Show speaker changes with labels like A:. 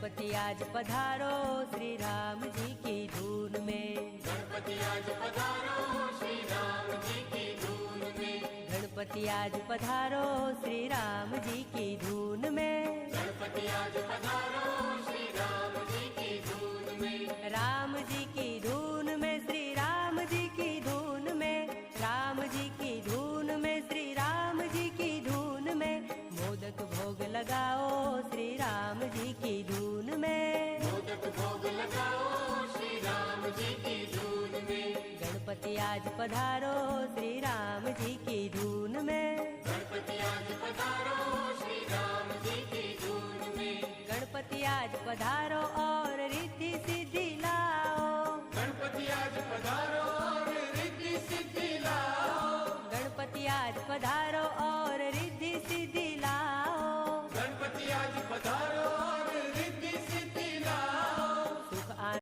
A: गणपति आज पधारो श्री राम जी की धून में।
B: गणपति आज पधारो श्री राम जी की धून में।
A: गणपति आज पधारो श्री राम जी की धून में।
B: गणपति आज पधारो श्री राम जी की धून में।
A: राम जी की धून में श्री राम जी की धून में। राम जी की धून में श्री राम जी की धून में। मोदक भोग लगाओ श्री राम जी की धून में।
B: मोदक भोग लगाओ श्री राम जी की धून में।
A: गणपति आज पधारो श्री राम जी की धून में।
B: गणपति आज पधारो श्री राम जी की धून में।
A: गणपति आज पधारो और रिद्धि सिद्धि लाओ।
B: गणपति आज पधारो और रिद्धि सिद्धि लाओ।
A: गणपति आज पधारो